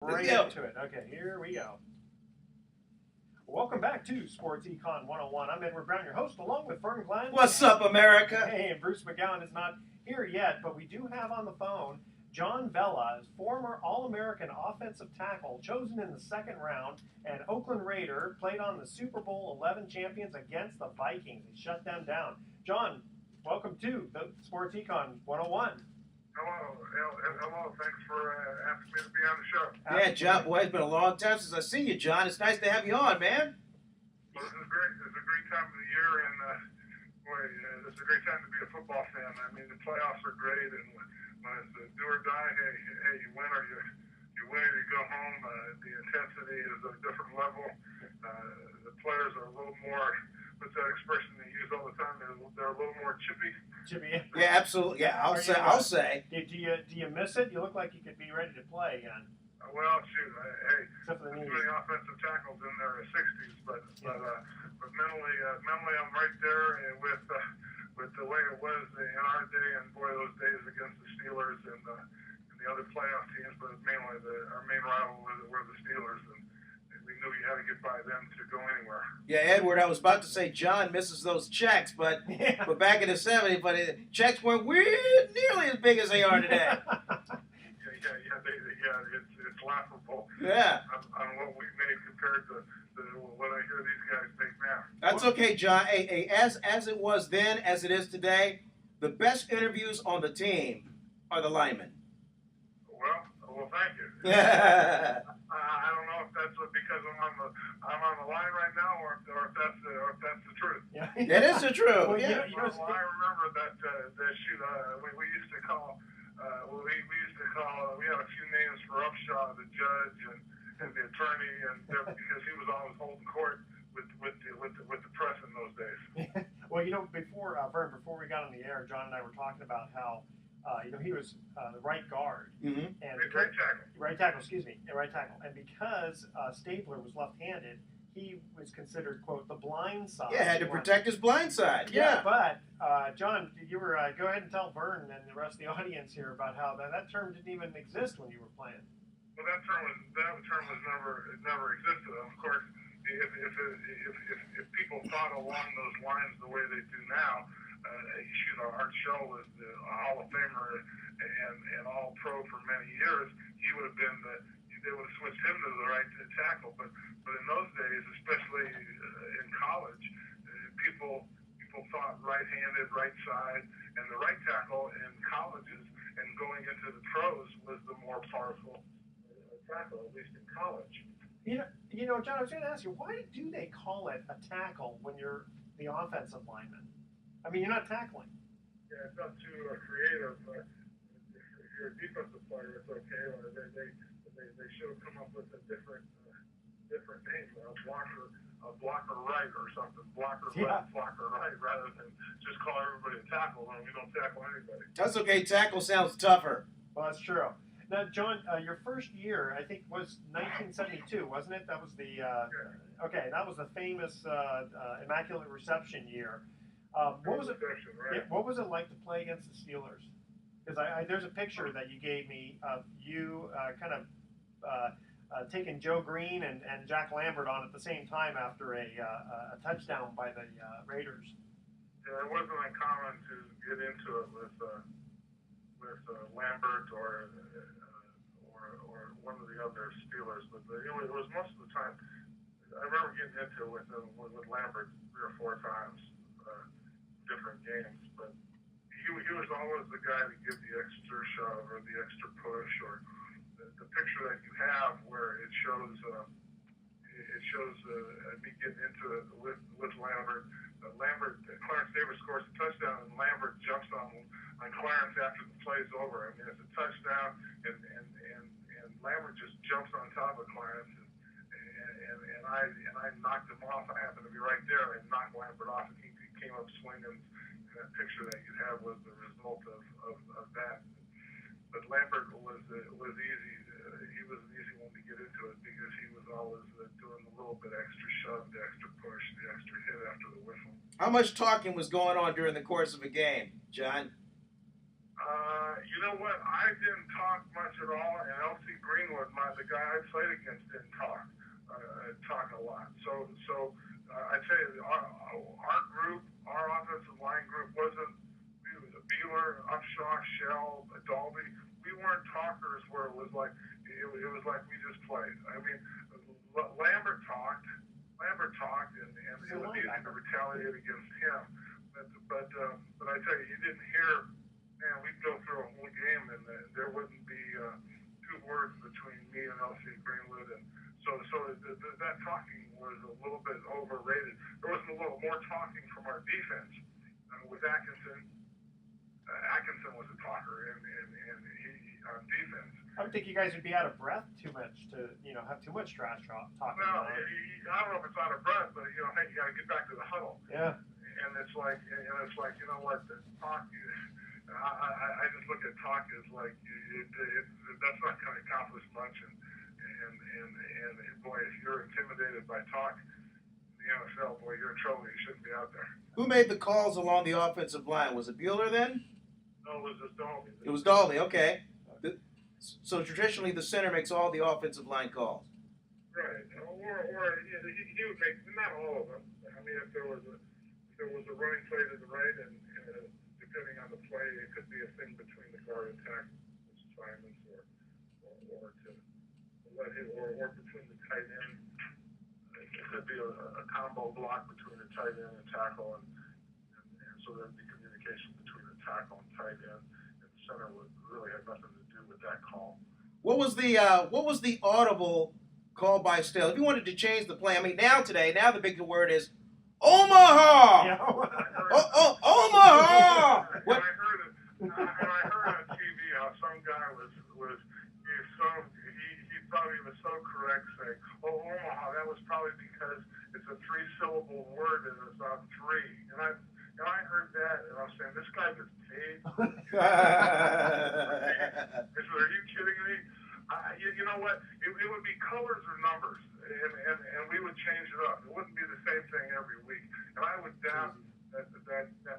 Right into it. Okay, here we go. Welcome back to Sports Econ 101. I'm Edward Brown, your host, along with Vern Glenn. What's up, America? Hey, and Bruce McGowan is not here yet, but we do have on the phone John Vella, former All-American offensive tackle, chosen in the second round, and Oakland Raider, played on the Super Bowl 11 champions against the Vikings. He shut them down. John, welcome to the Sports Econ 101. Hello. Thanks for asking me to be on the show. Yeah, John, boy, it's been a long time since I've seen you, John. It's nice to have you on, man. Well, this is great. It's a great time of the year, and this is a great time to be a football fan. I mean, the playoffs are great, and when it's a do or die, hey, you win or you win or you go home. The intensity is at a different level. The players are a little more. What's that expression they use all the time? They're a little more chippy. Chippy. Yeah, absolutely. Yeah, I'll say. Do you miss it? You look like you could be ready to play again. Well, shoot, hey, Except for the too knees. many offensive tackles in their 60s, but mentally, I'm right there with the way it was in our day, and boy, those days against the Steelers and the other playoff teams, but mainly our main rival were the Steelers, and we knew you had to get by them to go anywhere. Yeah, Edward, I was about to say John misses those checks, but back in the 70s, checks weren't nearly as big as they are today. It's laughable. Yeah. On what we made compared to what I hear these guys make now. That's okay, John. Hey, as it was then, as it is today, the best interviews on the team are the linemen. Well, thank you. Yeah. I don't know if that's because I'm on the line right now, or if that's the truth. Yeah. That is the truth. Well, yeah. Well, I remember that shoot. We used to call. We had a few names for Upshaw, the judge, and the attorney, and because he was always holding court with the press in those days. Well, before Vern, before we got on the air, John and I were talking about how he was the right guard Mm-hmm. and Right tackle. Right tackle, and because Stabler was left-handed, he was considered, quote, the blind side. Yeah, had to protect his blind side. Yeah. But John, you were go ahead and tell Vern and the rest of the audience here about how that term didn't even exist when you were playing. Well, that term was never existed. Of course, if people thought along those lines the way they do now, Art Shell was the Hall of Famer and All Pro for many years. He would have been they would have switched him to the right tackle. But in those days, especially in college, people thought right-handed, right side, and the right tackle in colleges and going into the pros was the more powerful tackle, at least in college. John, I was going to ask you, why do they call it a tackle when you're the offensive lineman? I mean, you're not tackling. Yeah, it's not too creative. If you're a defensive player, it's okay. Or they should have come up with a different name, a blocker right or something, blocker left, blocker right, rather than just call everybody a tackle when we don't tackle anybody. That's okay. Tackle sounds tougher. Well, that's true. Now, John, your first year, I think, was 1972, wasn't it? That was the that was the famous Immaculate Reception year. What was it? Right? Yeah, what was it like to play against the Steelers? Because there's a picture that you gave me of you taking Joe Green and Jack Lambert on at the same time after a touchdown by the Raiders. Yeah, it wasn't uncommon to get into it with Lambert or one of the other Steelers, but it was most of the time. I remember getting into it with Lambert 3 or 4 times, different games, but he was always the guy to give the extra shove or the extra push, or the picture that you have where it shows me getting into it with Lambert. Clarence Davis scores a touchdown, and Lambert jumps on Clarence after the play's over. I mean, it's a touchdown, and Lambert just jumps on top of Clarence, and I knocked him off. I happened to be right there, and knocked Lambert off, and he came up swinging. And that picture that you have was the result of that. But Lambert was easy. He was an easy one to get into it because he was always doing a little bit extra shove, the extra push, the extra hit after the whistle. How much talking was going on during the course of a game, John? You know what? I didn't talk much at all, and L.C. Greenwood, the guy I played against, didn't talk a lot. So I tell you, our group, our offensive line group wasn't. We was a Beeler, Upshaw, Shell, Adolby. We weren't talkers where it was like we just played. I mean, Lambert talked, and it was easy to retaliate against him. But I tell you, you didn't hear. Man, we'd go through a whole game, and there wouldn't be 2 words between me and L.C. Greenwood, and so that talking was a little bit overrated. There was a little more talking from our defense with Atkinson. Atkinson was a talker, and he on defense. I would think you guys would be out of breath too much to have too much trash talking. Well, I don't know if it's out of breath, but hey, you got to get back to the huddle. Yeah. And it's like you know what, the talk. I just look at talk as like that's not going to accomplish much, and boy, if you're intimidated by talk in the NFL, boy, you're in trouble. You shouldn't be out there. Who made the calls along the offensive line? Was it Bueller then? No, it was just Dolby. It was Dolby. Okay. So traditionally, the center makes all the offensive line calls. Right, or he would make not all of them. I mean, if there was a running play to the right and depending on the play, it could be a thing between the guard and tackle assignments, or to let him, or between the tight end. It could be a combo block between the tight end and tackle, and so there'd be communication between the tackle and tight end, and the center would really have nothing to do with that call. What was the audible call by Stale? If you wanted to change the play, I mean, now the big word is Omaha. Yeah. Omaha. What? And I heard on TV how some guy he thought he was so correct saying, "Oh, Omaha." That was probably because it's a 3-syllable word and it's not 3. And I heard that, and I was saying, this guy gets paid. I said, are you kidding me? You know what? It would be colors or numbers, and we would change it up. It wouldn't be the same thing every week. And I would doubt that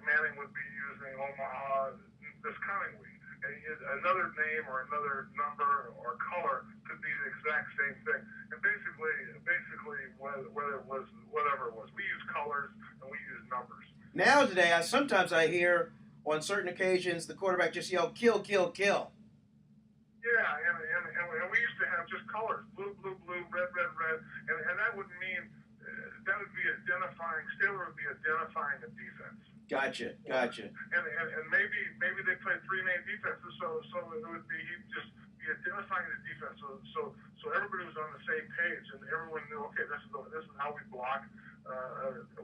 Manning would be using Omaha this coming week. And another name or another number or color could be the exact same thing. And basically, whether it was whatever it was, we use colors and we use numbers. Now today, sometimes I hear on certain occasions the quarterback just yell, "Kill, kill, kill." Yeah, and we used to have just colors, blue, blue, blue, red, red, red, and that would mean that would be identifying. Steeler would be identifying a defense. Gotcha. And maybe they played 3 main defenses, so it would be he'd just be identifying the defense, so everybody was on the same page, and everyone knew, okay, this is how we block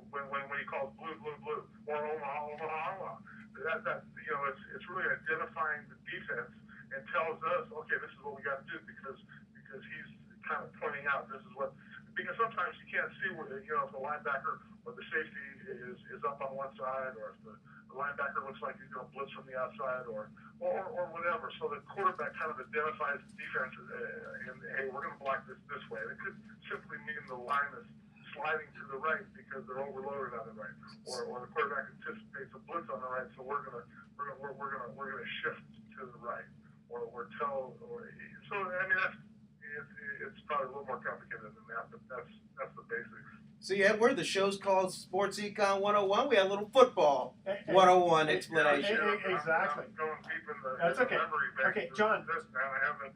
when he calls blue, blue, blue, or Omaha. That it's really identifying the defense and tells us, okay, this is what we got to do because he's kind of pointing out this is what. Because sometimes you can't see where if the linebacker or the safety is up on one side, or if the linebacker looks like he's going to blitz from the outside, or whatever. So the quarterback kind of identifies the defense, and hey, we're going to block this way. And it could simply mean the line is sliding to the right because they're overloaded on the right, or the quarterback anticipates a blitz on the right, so we're going to shift to the right, so I mean it's probably a little more complicated than that, but that's the basics. See, Edward, the show's called Sports Econ 101. We had a little football 101 explanation. Exactly. I'm going deep in the That's okay. memory bank. Okay, John. I haven't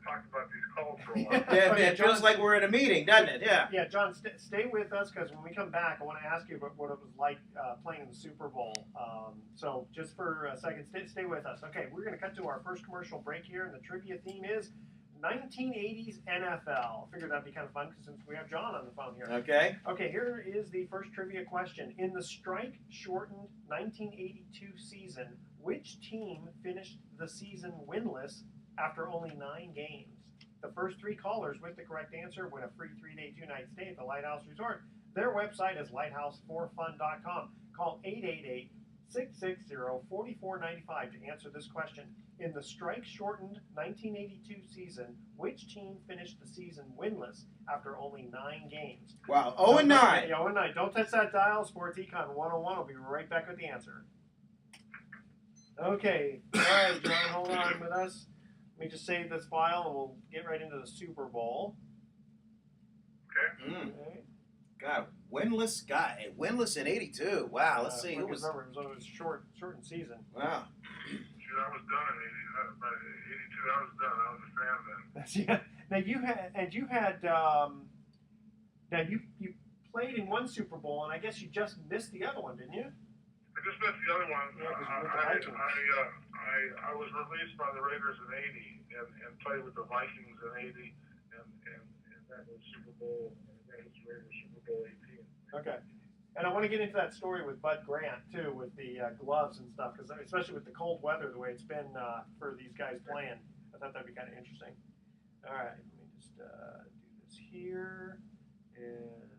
talked about these calls for a while. Yeah, Okay, it feels like we're in a meeting, doesn't it? Yeah. Yeah, John, stay with us because when we come back, I want to ask you about what it was like playing in the Super Bowl. So just for a second, stay with us. Okay, we're going to cut to our first commercial break here, and the trivia theme is 1980s NFL. I figured that'd be kind of fun since we have John on the phone here. Okay. Okay, here is the first trivia question. In the strike-shortened 1982 season, which team finished the season winless after only 9 games? The first 3 callers with the correct answer win a free 3-day, 2-night stay at the Lighthouse Resort. Their website is lighthouse4fun.com. Call 888-660-4495 to answer this question. In the strike-shortened 1982 season, which team finished the season winless after only 9 games? Wow, 0-9. 0-9. Don't touch that dial. Sports Econ 101. We'll be right back with the answer. Okay. All right, John, hold on with us. Let me just save this file and we'll get right into the Super Bowl. Okay. Okay. God, winless in '82. Wow. Let's see. Who was? Remember, it was a shortened season. Wow. Shoot, I was done in by '82. I was done. I was a fan then. Yeah. Now now you played in one Super Bowl, and I guess you just missed the other one, didn't you? I just missed the other one. Yeah, 'cause you were with the Vikings. I was released by the Raiders in '80 and played with the Vikings in '80, and that was Super Bowl. That was Raiders Super Bowl 18. Okay. And I want to get into that story with Bud Grant too, with the gloves and stuff, because especially with the cold weather, the way it's been for these guys playing, I thought that'd be kind of interesting. All right, let me just do this here, and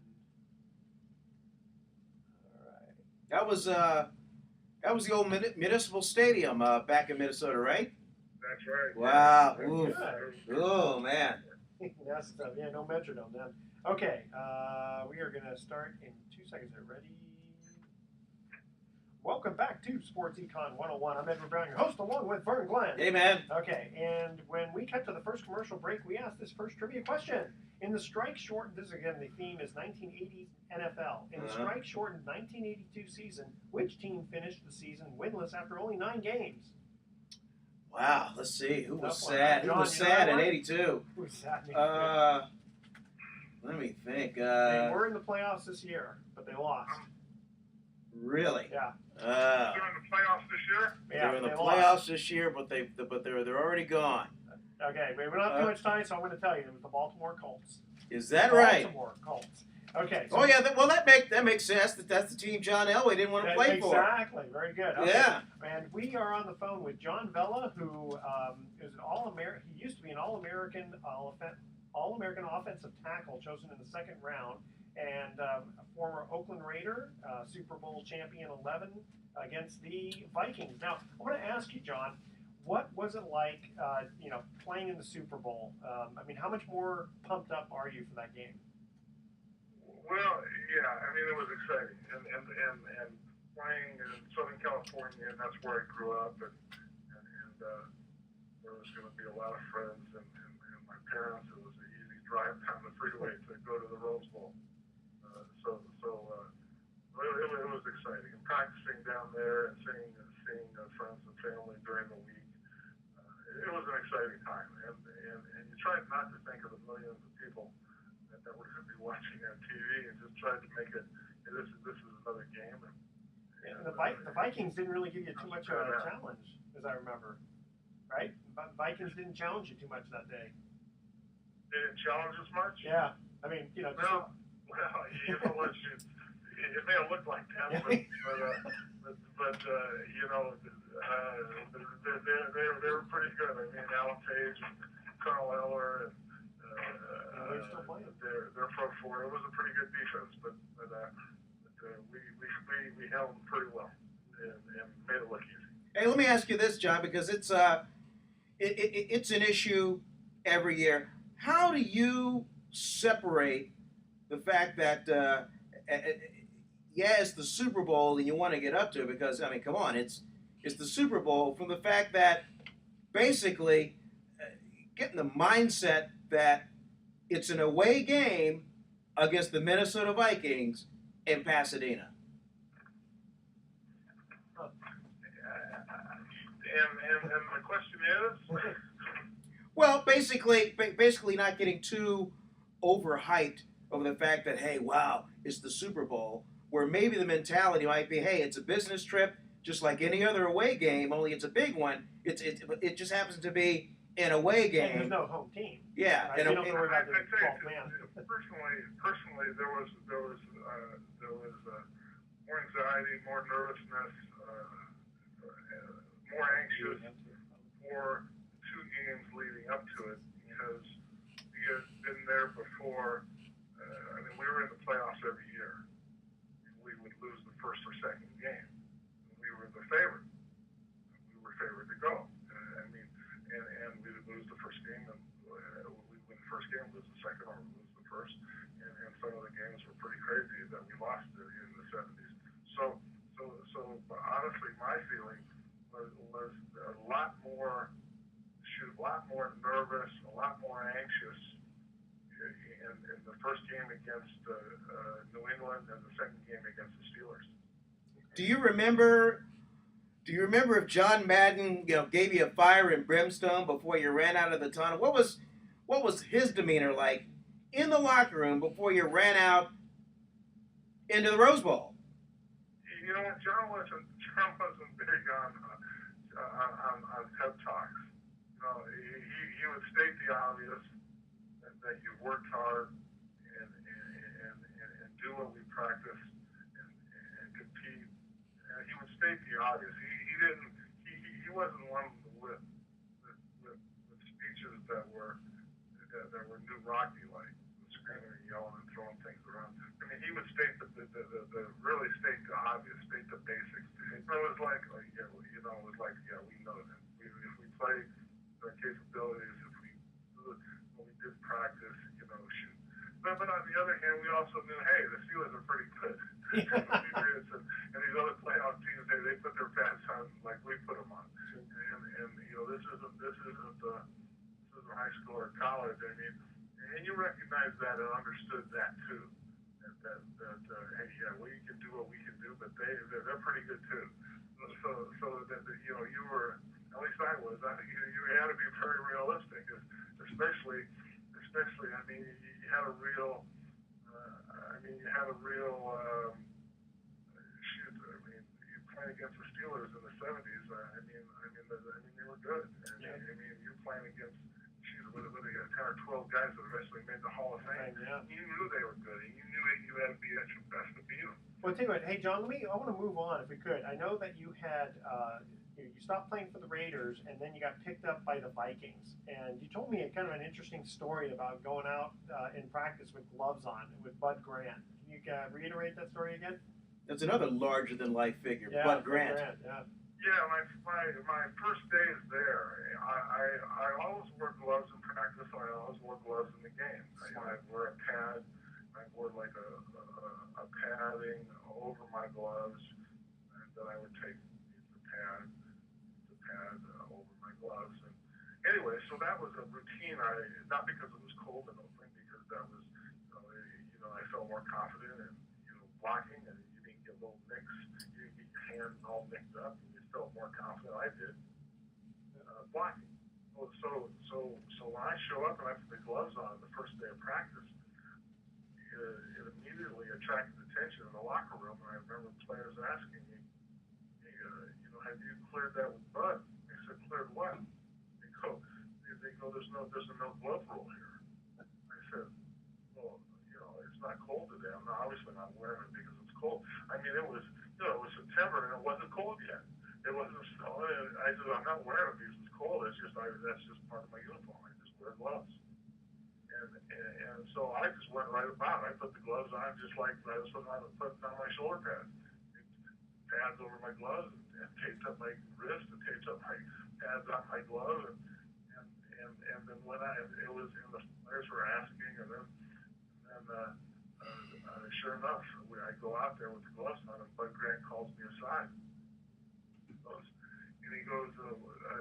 all right. That was the old municipal stadium back in Minnesota, right? That's right. Wow. Very Oof. good. Oh man. Yes, yeah, no metronome then. Okay, we are going to start in 2 seconds. Are you ready? Welcome back to Sports Econ 101. I'm Edward Brown, your host, along with Vern Glenn. Hey man. Okay, and when we cut to the first commercial break, we asked this first trivia question. In the strike-shortened, this again, the theme is 1980s NFL. In the strike-shortened 1982 season, which team finished the season winless after only 9 games? Wow. Let's see. Who was Tough one. sad? John, Who was you know sad that in one? '82? Who was that? Let me think. They were in the playoffs this year, but they lost. Really? Yeah. They're in the playoffs this year. Yeah, They're in the they playoffs lost. this year, but they're already gone. Okay, we don't have too much time, so I'm going to tell you. It was the Baltimore Colts. Is that right? Baltimore Colts. Okay. So Oh yeah. That makes sense. That's the team John Elway didn't want to play for. Exactly. Very good. Okay. Yeah. And we are on the phone with John Vella, who is an All-American. He used to be an All-American offensive tackle, chosen in the second round, and a former Oakland Raider, Super Bowl champion 11 against the Vikings. Now, I want to ask you, John, what was it like, playing in the Super Bowl? I mean, how much more pumped up are you for that game? Well, yeah, I mean, it was exciting, and playing in Southern California, and that's where I grew up, and there was going to be a lot of friends, and my parents. It was an easy drive down the freeway to go to the Rose Bowl, it was exciting. And practicing down there and seeing friends and family during the week, it was an exciting time, and you tried not to think of the millions of people that were going to be watching on TV, and just tried to make it. This is another game. And the Vikings didn't really give you too much of a challenge, as I remember, right? Vikings didn't challenge you too much that day. They didn't challenge as much. Yeah, I mean, you know what? It may have looked like that, but they were pretty good. I mean, Alan Page and Carl Eller and. They're still playing. They're front four. It was a pretty good defense, but we held them pretty well and made it look easy. Hey, let me ask you this, John, because it's an issue every year. How do you separate the fact that it's the Super Bowl and you want to get up to it? Because I mean, come on, it's the Super Bowl, from the fact that basically getting the mindset that it's an away game against the Minnesota Vikings in Pasadena. And the question is? Well, basically not getting too overhyped over the fact that, hey, wow, it's the Super Bowl, where maybe the mentality might be, hey, it's a business trip, just like any other away game, only it's a big one. It just happens to be an away game. And there's no home team. Yeah. Right? You don't have to worry about the 12th man. Personally, there was more anxiety, more nervousness, more anxious for 2 games leading up to it, because we had been there before. We were in the playoffs every year. We would lose the first or second game. We were the favorite. We were favored to go. And we would lose the first game, and we'd win the first game, lose the second, or lose the first. And some of the games were pretty crazy that we lost in the 70s. So honestly, my feeling was a lot more, she was a lot more nervous, a lot more anxious in the first game against New England and the second game against the Steelers. Do you remember? Do you remember if John Madden, gave you a fire and brimstone before you ran out of the tunnel? What was his demeanor like in the locker room before you ran out into the Rose Bowl? You know what? John wasn't big on pep talks. He would state the obvious that you worked hard and do what we practice and compete. And he would state the obvious. He wasn't one with speeches that were new Rocky like screaming and yelling and throwing things around. I mean, he would state really state the obvious, state the basics. It was like, we know that. If we play our capabilities, when we did practice, shoot. But on the other hand, we also knew, hey, the Steelers are pretty good. And these other playoff teams, they put their pants on like we put them on. And this isn't high school or college. I mean, and you recognize that and understood that too. That hey, yeah, we can do what we can do, but they're pretty good too. So that you were, at least I was. I think you had to be very realistic, especially. I mean, you had a real. Shoot. I mean, you playing against the Steelers in the '70s. I mean, they were good. And, yeah. I mean, you're playing against. With 10 or 12 guys that eventually made the Hall of Fame. Yeah. You knew they were good, and you knew that you had to be at your best to beat them. Well, tell you what, hey John, I want to move on if we could. I know that you had you stopped playing for the Raiders, and then you got picked up by the Vikings. And you told me kind of an interesting story about going out in practice with gloves on with Bud Grant. Can you reiterate that story again? That's another larger than life figure, yeah, Bud Grant. Yeah, my first days there, I always wore gloves in practice. I always wore gloves in the game. I'd wear a pad. I'd wear like a padding over my gloves, and then I would take the pad over my gloves. And anyway, so that was a routine. Not because it was cold and open, because that was, I felt more confident in blocking, and you didn't get little nicks. You didn't get your hands all nicked up. Felt more confident. I did blocking. So when I show up and I put the gloves on the first day of practice, it immediately attracted attention in the locker room. And I remember players asking me, "Hey, have you cleared that with Bud?" I said, "Cleared what?" They go, "There's no glove rule here." I said, "Well, it's not cold today. I'm obviously not wearing it because it's cold." I mean, it was September and it wasn't cold yet. It wasn't snow. I said, "I'm not wearing it because it's cold. That's just part of my uniform. I just wear gloves." And so I just went right about it. I put the gloves on just like I was putting on my shoulder pads. Pads over my gloves and taped up my wrist and taped up my pads on my glove. And then when the players were asking, and then sure enough, I go out there with the gloves on, and Bud Grant calls me aside. And he goes,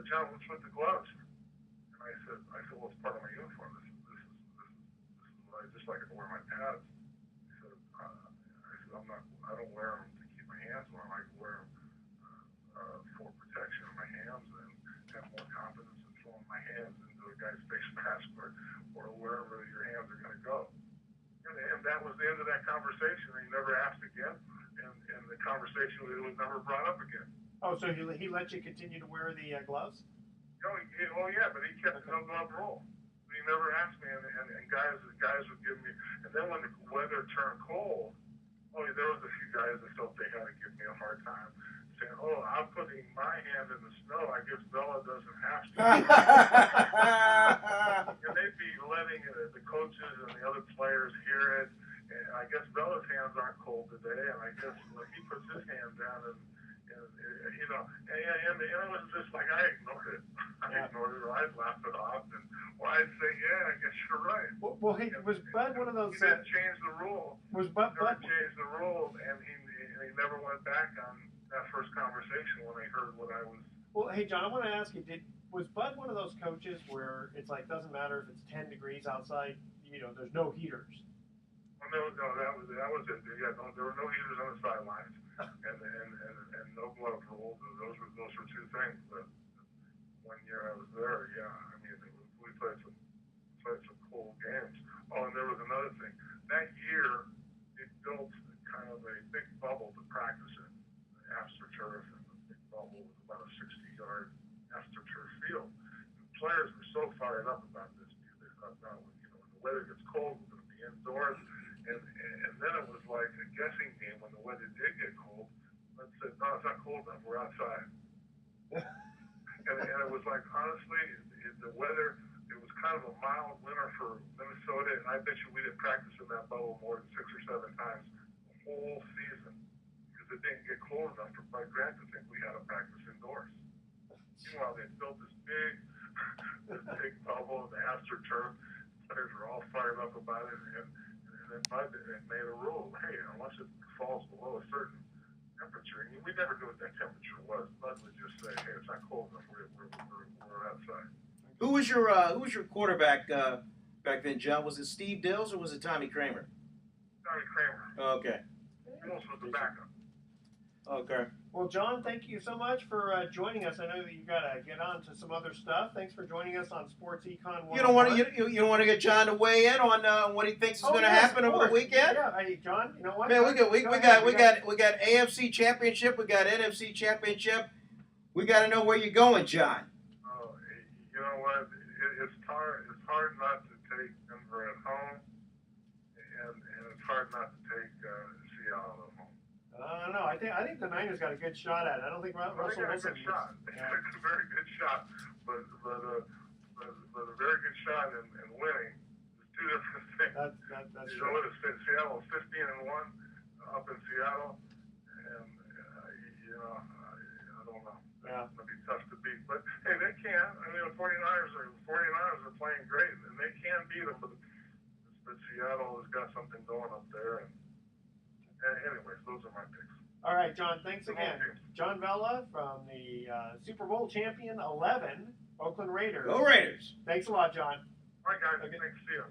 "John, what's with the gloves?" And I said, "Well, it's part of my uniform. This is what I just like to wear my pads." He said, I don't wear them to keep my hands warm. I wear them for protection of my hands and have more confidence in throwing my hands into a guy's face mask or wherever your hands are going to go." And that was the end of that conversation. And he never asked again, and the conversation was never brought up again. Oh, so he let you continue to wear the gloves? Oh yeah, but he kept no glove rule. He never asked me, and guys would give me. And then when the weather turned cold, there was a few guys that felt they had to give me a hard time, saying, "Oh, I'm putting my hand in the snow. I guess Bella doesn't have to." And they'd be letting the coaches and the other players hear it. And I guess Bella's hands aren't cold today, and I guess he puts his hand down and it was just like I ignored it. Or I'd laugh it off, or I'd say, "Yeah, I guess you're right." Well, hey, was Bud one of those? He didn't change the rule. Was Bud? Changed the rule, and he never went back on that first conversation when he heard what I was Well, hey John, I want to ask you: was Bud one of those coaches where it's like doesn't matter if it's 10 degrees outside, there's no heaters? Well, no, that was it. Yeah, no, there were no heaters on the sidelines, and no glove rules. Those were two things. But 1 year I was there, yeah, I mean, we played some cool games. Oh, and there was another thing. That year, it built kind of a big bubble to practice in, AstroTurf, and the big bubble was about a 60-yard AstroTurf field. And players were so fired up about this because they thought, no, when the weather gets cold, we're going to be indoors. And then it was like a guessing game when the weather did get cold. Let's say, no, it's not cold enough, we're outside. And it was like, honestly, the weather, it was kind of a mild winter for Minnesota, and I bet you we didn't practice in that bubble more than 6 or 7 times the whole season because it didn't get cold enough for Mike Grant to think we had to practice indoors. Meanwhile, they built this big bubble, the AstroTurf. Players were all fired up about it, and then Bud made a rule. Hey, unless it falls below a certain temperature, and we never knew what that temperature was. Bud would just say, "Hey, it's not cold enough. We're outside." Who was your quarterback back then, John? Was it Steve Dills or was it Tommy Kramer? Tommy Kramer. Okay. Dills was the backup. Okay. Well, John, thank you so much for joining us. I know that you got to get on to some other stuff. Thanks for joining us on Sports Econ 101. You don't want to get John to weigh in on what he thinks is going to happen over the weekend? Yeah, hey, John, you know what? Man, we got AFC Championship, we got NFC Championship. We got to know where you're going, John. Oh, you know what? It's hard not to take Denver at home, and it's hard not to take Seattle at home. I don't know. I think the Niners got a good shot at it. I don't think Russell Wilson. They got a good shot. Yeah. It's a very good shot, but a very good shot and winning is two different things. That's you true. know what? Seattle 15-1 up in Seattle, and I don't know. Yeah. It's gonna be tough to beat, but hey, they can. I mean, the 49ers are playing great, and they can beat them. But Seattle has got something going up there, and anyways, those are my picks. All right, John, thanks again. John Vella from the Super Bowl champion 11 Oakland Raiders. Go Raiders. Thanks a lot, John. All right, guys. Okay. Thanks. See you.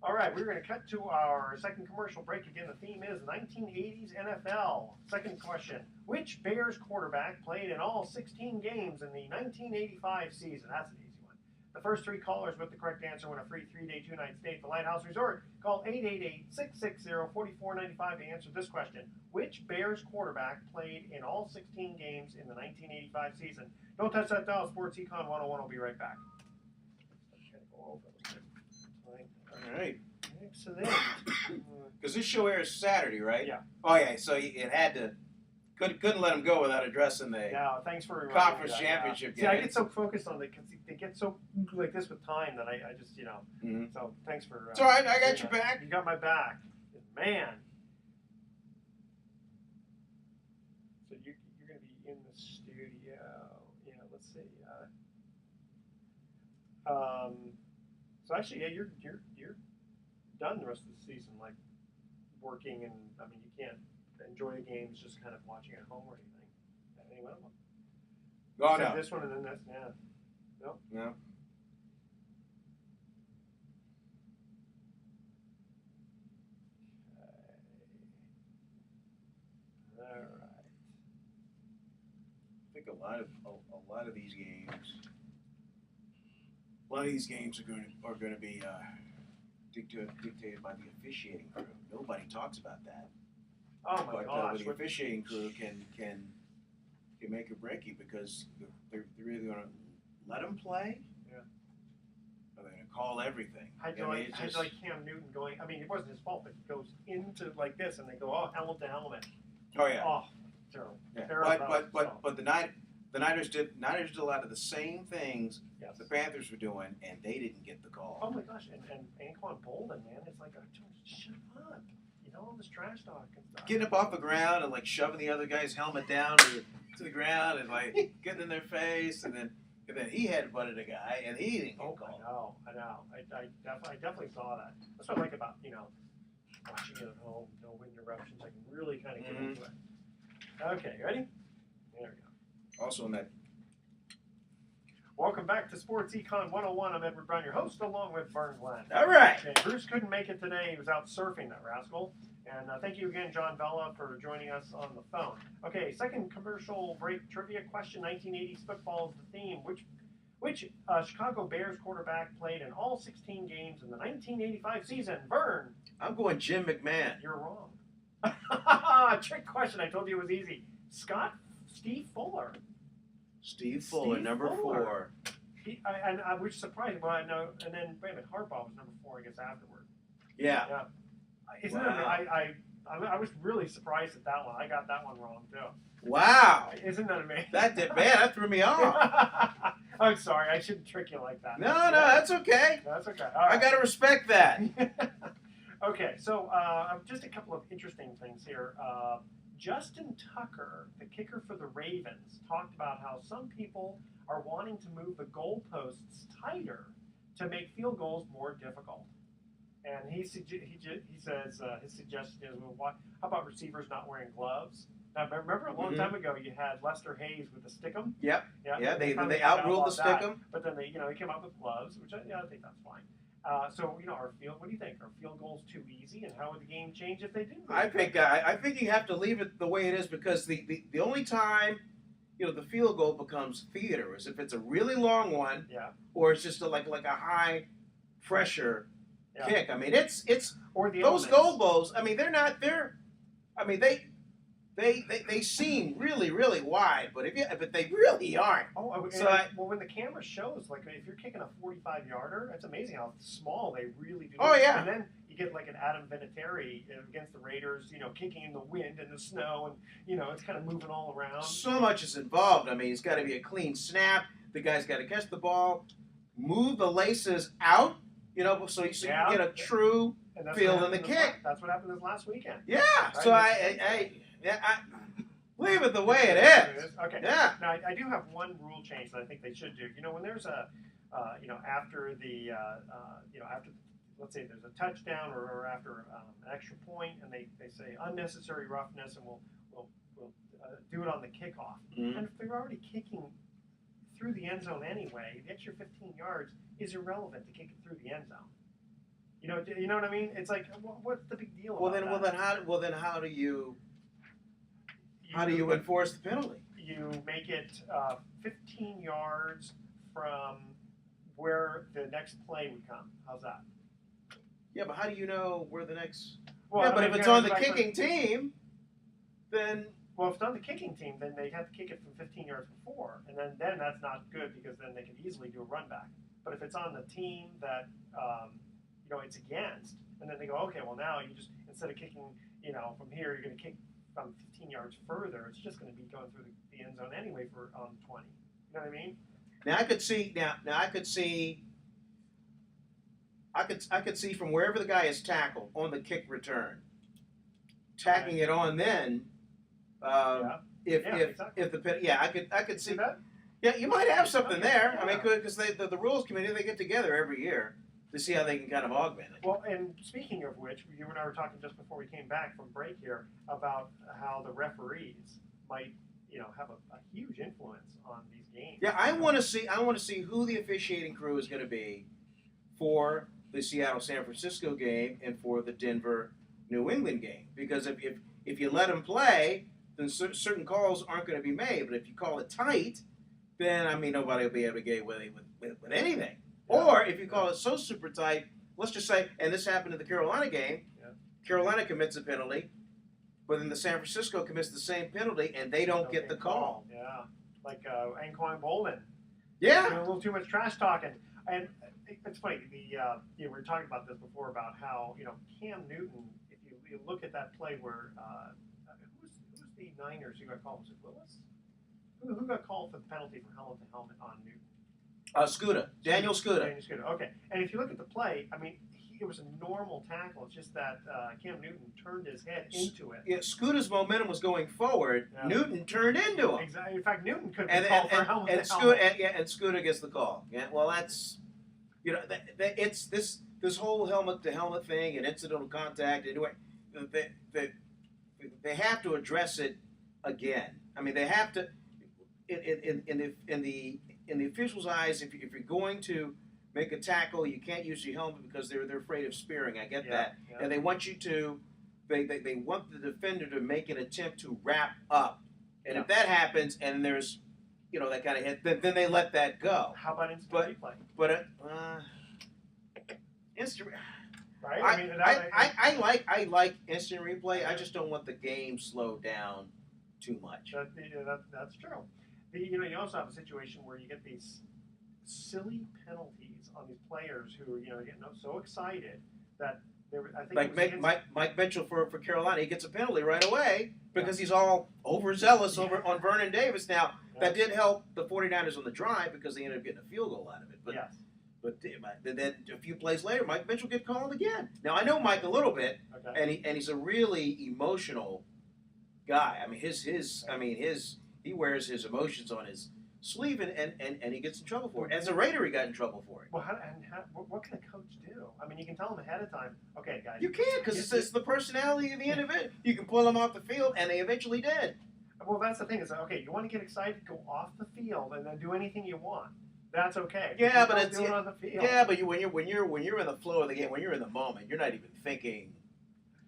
All right, we're going to cut to our second commercial break. Again, the theme is 1980s NFL. Second question. Which Bears quarterback played in all 16 games in the 1985 season? That's an easy one. The first 3 callers with the correct answer win a free 3-day, 2-night stay at the Lighthouse Resort. Call 888-660-4495 to answer this question. Which Bears quarterback played in all 16 games in the 1985 season? Don't touch that dial. Sports Econ 101 will be right back. All right. Excellent. Because this show airs Saturday, right? Yeah. Oh yeah. So it had to couldn't let him go without addressing the Yeah, thanks for reminding conference me that, championship See, game. I get so focused on because they get so like this with time that I just Mhm. So thanks for. It's all right. I got your back. You got my back, man. So you're going to be in the studio. Yeah, let's see. So actually, yeah, you're done the rest of the season, like working, and I mean you can't enjoy the games just kind of watching at home or anything. Any one of them. Oh So no. this one and then this, yeah. Nope. No. All right. I think a lot of these games are going to be dictated by the officiating crew. Nobody talks about that. Oh my But gosh! the officiating crew can make or break you because they're either going to let them play, Yeah. or they're going to call everything. How'd you like Cam Newton going? I mean, it wasn't his fault, but he goes into like this, and they go, oh, helmet to helmet. Oh yeah. Oh, terrible. Yeah. Terrible. But the Niners did a lot of the same things Yes. the Panthers were doing, and they didn't get the call. Oh my gosh! And Anquan Bolden, man, it's like, shut up. You know all this trash talk and stuff. Getting up off the ground and like shoving the other guy's helmet down to the ground and like getting in their face, and then he headbutted a guy and he didn't get called. I know. I definitely saw that. That's what I like about watching it at home, no wind interruptions. I can really kind of get into it. Okay, you ready? There we go. Also in that Welcome back to Sports Econ 101. I'm Edward Brown, your host, along with Vern Glenn. All right. Okay, Bruce couldn't make it today. He was out surfing, that rascal. And thank you again, John Vella, for joining us on the phone. Okay, second commercial break trivia question. 1980s football is the theme. Which Chicago Bears quarterback played in all 16 games in the 1985 season? Vern. I'm going Jim McMahon. You're wrong. Trick question. I told you it was easy. Steve Fuller. Steve Fuller, number Fuller. 4. I was surprised. Well, I know. And then, wait a minute, Harbaugh was number 4, I guess, afterward. Yeah. Isn't Wow. I was really surprised at that one. I got that one wrong, too. Wow. Isn't that amazing? That threw me off. I'm sorry. I shouldn't trick you like that. No, that's okay. That's okay. All right. I got to respect that. Okay, so just a couple of interesting things here. Justin Tucker, the kicker for the Ravens, talked about how some people are wanting to move the goalposts tighter to make field goals more difficult. And he says his suggestion is, well, how about receivers not wearing gloves? Now, remember a long time ago you had Lester Hayes with the stickum? Yep. Yeah. They finally outruled the that. stickum. But then they came out with gloves, which I think that's fine. So what do you think? Are field goals too easy, and how would the game change if they do? I think you have to leave it the way it is, because the only time the field goal becomes theater is if it's a really long one, or it's just like a high pressure kick. I mean, it's or the those elements. goal balls. I mean, they seem really, really wide, but they really aren't. When the camera shows, like if you're kicking a 45-yarder, it's amazing how small they really do. Oh, yeah. And then you get like an Adam Vinatieri against the Raiders, kicking in the wind and the snow, and it's kind of moving all around. So much is involved. I mean, it's got to be a clean snap. The guy's got to catch the ball, move the laces out, so you can get a true feel in the kick. That's what happened this last weekend. Yeah. Right? So I leave it the way it is. Okay. Yeah. Now I do have one rule change that I think they should do. When there's after the after, let's say there's a touchdown or after an extra point, and they say unnecessary roughness, and we'll do it on the kickoff. Mm-hmm. And if they're already kicking through the end zone anyway, the extra 15 yards is irrelevant to kick it through the end zone. You know what I mean? It's like, what's the big deal? Well, then how do you enforce the penalty? You make it 15 yards from where the next play would come. How's that? Yeah, but how do you know where the next? Well, yeah, but if it's on the kicking team, then. Well, if it's on the kicking team, then they have to kick it from 15 yards before, and then that's not good, because then they can easily do a run back. But if it's on the team that it's against, and then they go, okay, well now you just, instead of kicking from here, you're going to kick from 15 yards further. It's just going to be going through the end zone anyway for 20. You know what I mean? Now I could see. I could see from wherever the guy is tackled on the kick return, tacking it on then. If I could see that. Yeah, you might have something there. Yeah. I mean, because the rules committee, they get together every year to see how they can kind of augment it. Well, and speaking of which, you and I were talking just before we came back from break here about how the referees might, have a huge influence on these games. Yeah, I want to see who the officiating crew is going to be for the Seattle-San Francisco game and for the Denver-New England game. Because if you let them play, then certain calls aren't going to be made. But if you call it tight, then nobody will be able to get away with anything. Yeah. Or if you call it so super tight, let's just say, and this happened in the Carolina game, Carolina commits a penalty, but then the San Francisco commits the same penalty, and they don't get the call. Yeah, like Econ Bowman. Yeah, doing a little too much trash talking, and it's funny. We were talking about this before about how Cam Newton. If you look at that play where who's the Niners who got called? Was it Willis? Who got called for the penalty for helmet to helmet on Newton? Scooter. Daniel Scooter. Daniel Scooter. Okay, and if you look at the play, it was a normal tackle. It's just that Cam Newton turned his head into it. Yeah, Scooter's momentum was going forward. Yeah. Newton turned into him. Exactly. In fact, Newton could have been called for helmet to helmet. And Scooter gets the call. Yeah. Well, that's it's this whole helmet to helmet thing and incidental contact. Anyway, they have to address it again. I mean, they have to in in the officials' eyes, if you're going to make a tackle, you can't use your helmet because they're afraid of spearing. I get that, and they want you to. They want the defender to make an attempt to wrap up, and if that happens, and there's, that kind of hit, then they let that go. How about instant replay? But instant. Right. I like instant replay. I just don't want the game slowed down too much. That's true. You also have a situation where you get these silly penalties on these players who get so excited that I think Mike Mitchell for Carolina, he gets a penalty right away because he's all overzealous on Vernon Davis. Now that did help the 49ers on the drive because they ended up getting a field goal out of it. But But then a few plays later, Mike Mitchell get called again. Now I know Mike a little bit, and he's a really emotional guy. I mean he wears his emotions on his sleeve, and he gets in trouble for it. As a Raider, he got in trouble for it. Well, what can a coach do? I mean, you can tell him ahead of time. Okay, guys. You can't because it's the personality of the individual. You can pull them off the field, and they eventually did. Well, that's the thing. It's like, okay, you want to get excited, go off the field, and then do anything you want. That's okay. Yeah, but it's on the field. Yeah, but when you're in the flow of the game, when you're in the moment, you're not even thinking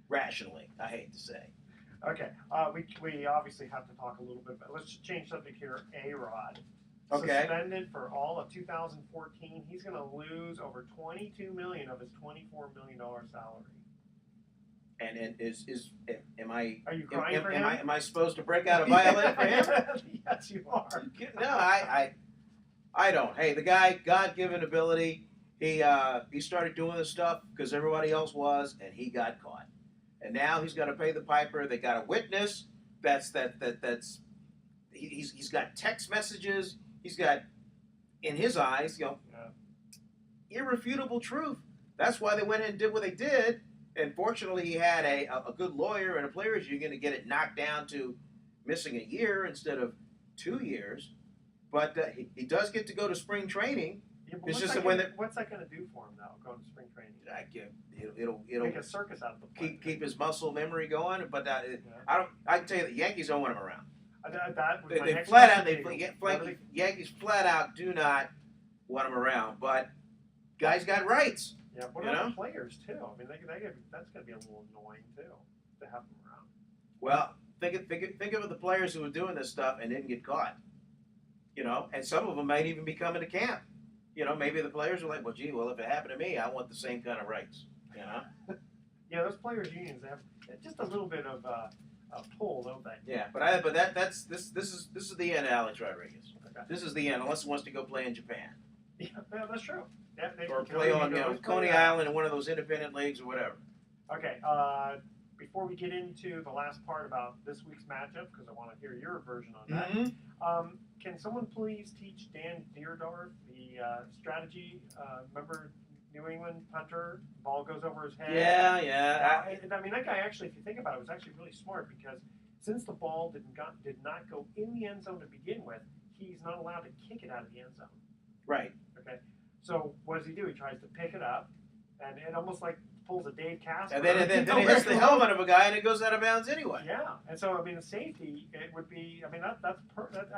rationally. I hate to say. Okay, we obviously have to talk a little bit, but let's change subject here. A-Rod. Okay. Suspended for all of 2014. He's going to lose over $22 million of his $24 million salary. And am I? Are you crying for him? Am I supposed to break out a violin for him? Yes, you are. No, I don't. Hey, the guy, God-given ability. He started doing this stuff because everybody else was, and he got caught. And now he's got to pay the piper. They got a witness. He's got text messages. He's got, in his eyes, irrefutable truth. That's why they went in and did what they did. And fortunately, he had a good lawyer and a players union to get it knocked down to missing a year instead of 2 years. But he does get to go to spring training. Yeah, it's what's just that going to do for him, though, going to spring training? It'll make a circus out of the play. Keep his muscle memory going. But I can tell you, the Yankees don't want him around. Yankees flat out do not want him around. But guys got rights. Yeah, what about the players too? I mean, that's going to be a little annoying too to have them around. Well, think of the players who were doing this stuff and didn't get caught. And some of them might even be coming to camp. Maybe the players are like, well, gee, if it happened to me, I want the same kind of rights. Yeah, those players' unions have just a little bit of pull, don't they? Yeah, but this is the end, Alex Rodriguez. Okay. This is the end, unless he wants to go play in Japan. Yeah, that's true. Yeah, or play on Coney Island in one of those independent leagues or whatever. Okay. Before we get into the last part about this week's matchup, because I want to hear your version on that, can someone please teach Dan Deerdorf the strategy? Remember New England punter, ball goes over his head. Yeah. I mean, that guy actually, if you think about it, was actually really smart because since the ball did not go in the end zone to begin with, he's not allowed to kick it out of the end zone. Right. Okay. So what does he do? He tries to pick it up, and it almost like pulls a Dave Casper. And then it hits the helmet of a guy, and it goes out of bounds anyway. Yeah. And so, I mean, the safety, it would be, I mean, that's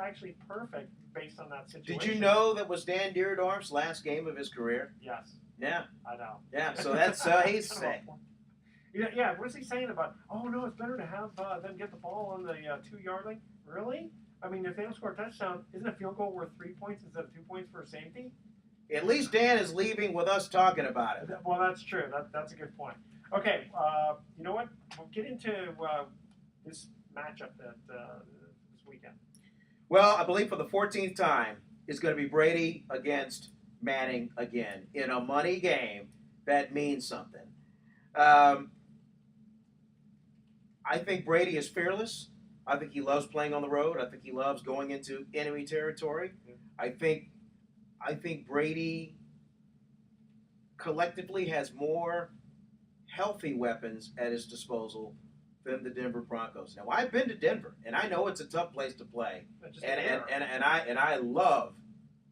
actually perfect based on that situation. Did you know that was Dan Deerdorf's last game of his career? Yes. Yeah. I know. Yeah, so that's he's saying. Yeah, what is he saying about, oh, no, it's better to have them get the ball on the 2-yard line? Really? I mean, if they don't score a touchdown, isn't a field goal worth 3 points instead of 2 points for a safety? At least Dan is leaving with us talking about it. Well, that's true. That's a good point. Okay, you know what? We'll get into this matchup this weekend. Well, I believe for the 14th time, it's going to be Brady against Manning again in a money game that means something. I think Brady is fearless. I think he loves playing on the road. I think he loves going into enemy territory. Yeah. I think Brady collectively has more healthy weapons at his disposal than the Denver Broncos. Now, I've been to Denver, and I know it's a tough place to play, and I love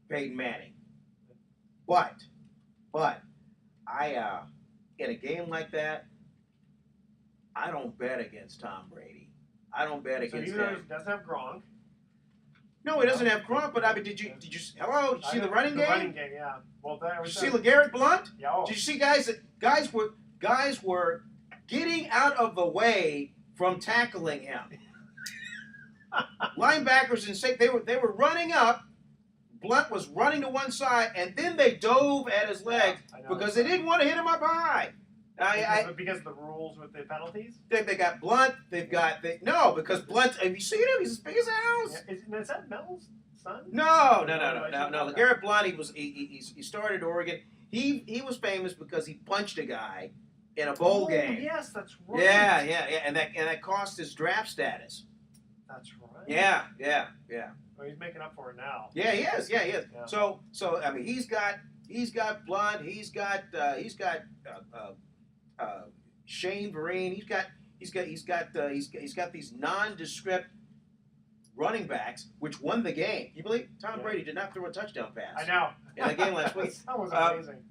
Peyton Manning. But I in a game like that, I don't bet against Tom Brady. I don't bet against him. So he doesn't have Gronk. No, he doesn't have Gronk, but I mean, did you hello? Did you see the running game? The running game, yeah. Well, that Did was you see LeGarrette Blount? Yeah. Oh. Did you see guys were getting out of the way from tackling him? Linebackers and safety, they were running up. Blount was running to one side, and then they dove at his legs because they didn't want to hit him up high. Because of the rules with the penalties? They got Blount. Because Blount. Have you seen him? He's as big as a house. Yeah. Is that Mel's son? No. LeGarrette Blount. He started Oregon. He was famous because he punched a guy in a bowl game. Yes, that's right. Yeah, and that cost his draft status. That's right. Yeah. Well, he's making up for it now. Yeah, he is. Yeah. So I mean, he's got Blount. He's got Shane Vereen. He's got these nondescript running backs which won the game. You believe Tom Brady did not throw a touchdown pass? I know. In the game last week. That was amazing.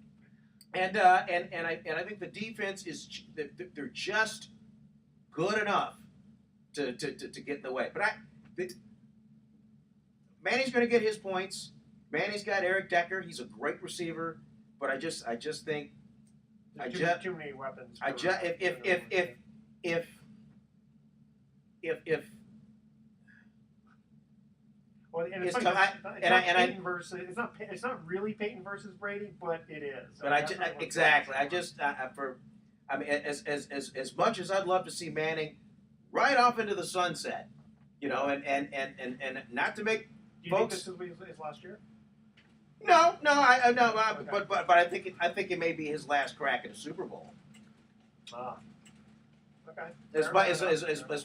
And I think the defense they're just good enough to get in the way. But Manny's going to get his points. Manny's got Eric Decker. He's a great receiver. But I just think too many weapons. If well, and it's funny, tough. It's not really Peyton versus Brady, but it is. But exactly. I mean, as much as I'd love to see Manning right off into the sunset, and not to make Do you folks. think this is his last year? No, Okay. but I think it may be his last crack at a Super Bowl. Okay. As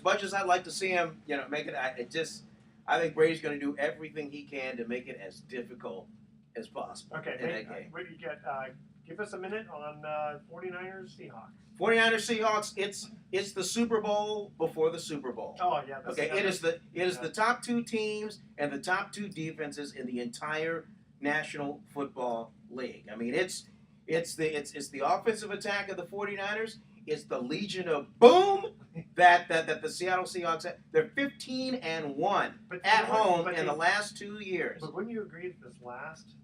much as I'd like to see him, make it, I think Brady's going to do everything he can to make it as difficult as possible in that game. What do you get? Give us a minute on 49ers Seahawks. 49ers Seahawks. It's the Super Bowl before the Super Bowl. Oh yeah. Okay. It is the top two teams and the top two defenses in the entire National Football League. I mean, it's the offensive attack of the 49ers. It's the Legion of Boom that the Seattle Seahawks have. They're 15-1 at home in the last 2 years. But wouldn't you agree that this last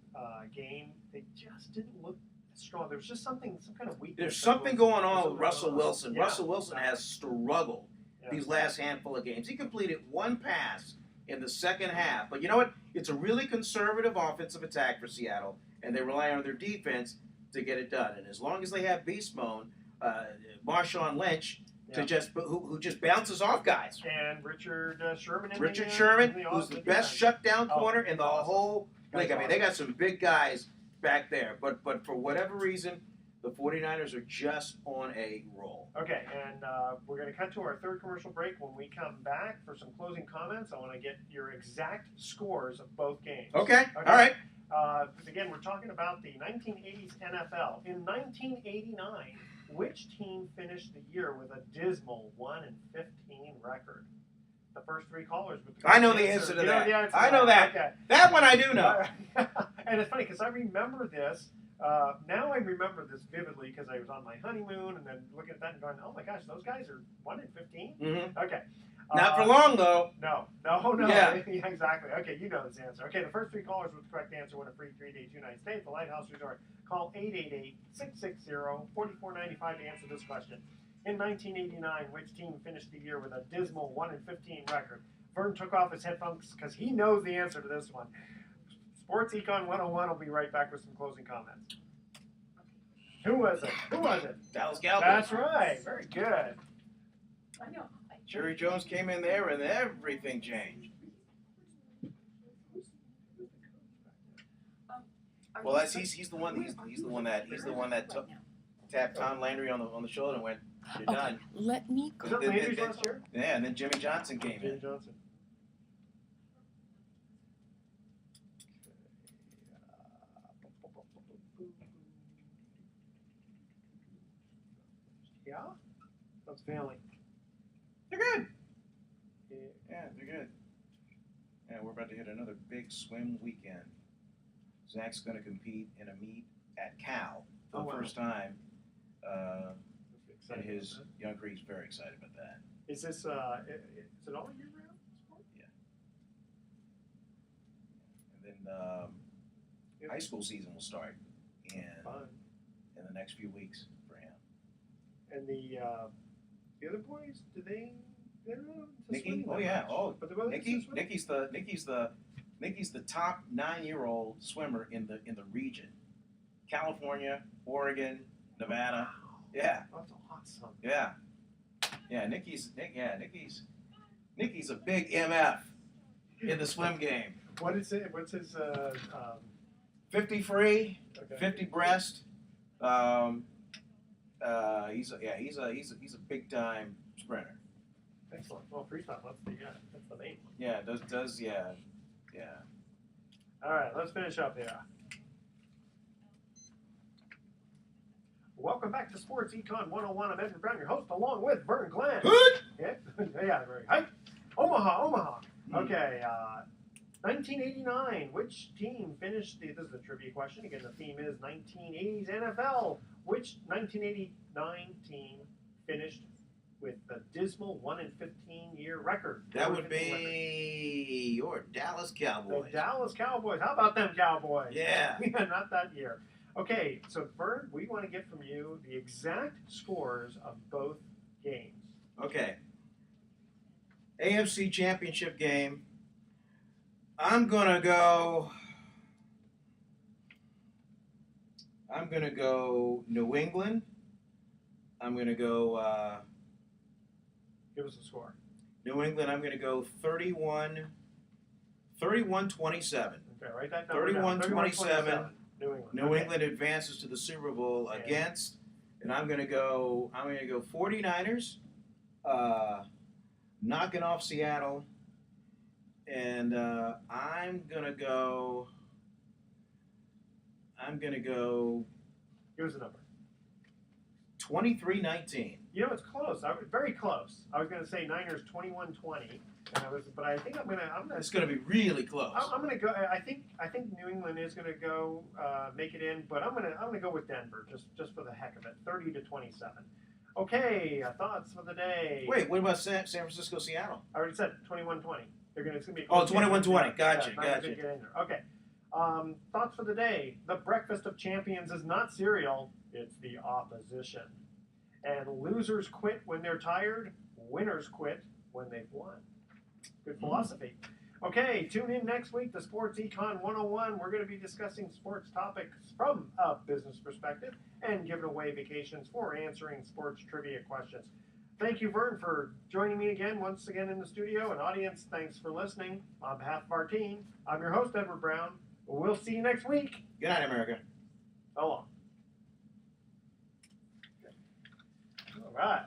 game they just didn't look strong? There was just some kind of weakness. There's something going on with Russell Wilson. Yeah. Russell Wilson has struggled these last handful of games. He completed one pass in the second half. But you know what? It's a really conservative offensive attack for Seattle, and they rely on their defense to get it done. And as long as they have beast mode, Marshawn Lynch who just bounces off guys. And Richard Sherman. Who's the best shutdown corner in the whole league. I mean, they got some big guys back there. But for whatever reason, the 49ers are just on a roll. Okay, and we're going to cut to our third commercial break. When we come back for some closing comments, I want to get your exact scores of both games. Okay. All right. Again, we're talking about the 1980s NFL. In 1989, which team finished the year with a dismal 1-15 record? The first three callers with the I know the answer to that. I know that. Okay. That one I do know. And it's funny because I remember this. Now I remember this vividly because I was on my honeymoon and then looking at that and going, oh my gosh, those guys are 1-15? Mm-hmm. Okay. Not for long, though. No. Yeah. Yeah, exactly. Okay, you know this answer. Okay, the first three callers with the correct answer win a free 3-day 2-night stay at the Lighthouse Resort. Call 888-660-4495 to answer this question. In 1989, which team finished the year with a dismal 1-15 record? Vern took off his headphones because he knows the answer to this one. Sports Econ 101 will be right back with some closing comments. Who was it? Dallas Cowboys. That's right. Very good. I know. Jerry Jones came in there and everything changed. Well, he's the one that tapped Tom Landry on the shoulder and went, "You're done." Let me Was that Landry's last year? Yeah, and then Jimmy Johnson came in. Johnson. Yeah? That's failing. They're good. Yeah, they're good. Yeah, we're about to hit another big swim weekend. Zach's going to compete in a meet at Cal for the first time in his young career. He's very excited about that. Is this, is it all year round sport? Yeah. high school season will start Fun. in the next few weeks for him. And the other boys, do they? They're not into Nikki? swimming Oh that yeah. much. Oh, But the brothers Nikki. swim? Nikki's the top 9-year-old swimmer in the region. California, Oregon, Nevada. Yeah. Oh, that's awesome. Yeah. Yeah. Nikki's a big MF in the swim game. What is it? What's his? 50 free, Okay. 50 breast. He's a big time sprinter. Excellent. Well, freestyle. That's the main one. Yeah. Does yeah. All right, let's finish up here. Welcome back to Sports Econ 101. I'm Edward Brown, your host, along with Vern Glenn. Yeah, very hype. Omaha. Okay, 1989. Which team finished? This is a trivia question. Again, the theme is 1980s NFL. Which 1989 team finished with the dismal 1-15-year record? That would be your Dallas Cowboys. The Dallas Cowboys. How about them Cowboys? Yeah. Not that year. Okay, so Vern, we want to get from you the exact scores of both games. Okay. AFC Championship game. I'm gonna go New England. I'm gonna go Give us a score. New England. I'm gonna go 31-27. Okay, write that number 31-27. down. New England. New Okay. England advances to the Super Bowl Yeah. against, and I'm gonna go 49ers, knocking off Seattle, and I'm gonna go. Give us a number. 23-19. You know, it's close. Very close. I was going to say Niners 21-20, but I think I'm gonna. It's gonna be really close. I'm gonna go. I think New England is gonna go make it in, but I'm gonna go with Denver just for the heck of it. 30-27. Okay, thoughts for the day. Wait, what about San Francisco, Seattle? I already said 21-20. It's gonna be. Oh, 21-20. Gotcha. Not gonna get in there. Okay. Thoughts for the day. The breakfast of champions is not cereal; it's the opposition. And losers quit when they're tired. Winners quit when they've won. Good philosophy. Okay, tune in next week to Sports Econ 101. We're going to be discussing sports topics from a business perspective and giving away vacations for answering sports trivia questions. Thank you, Vern, for joining me once again in the studio. And audience, thanks for listening. On behalf of our team, I'm your host, Edward Brown. We'll see you next week. Good night, America. So long. All right.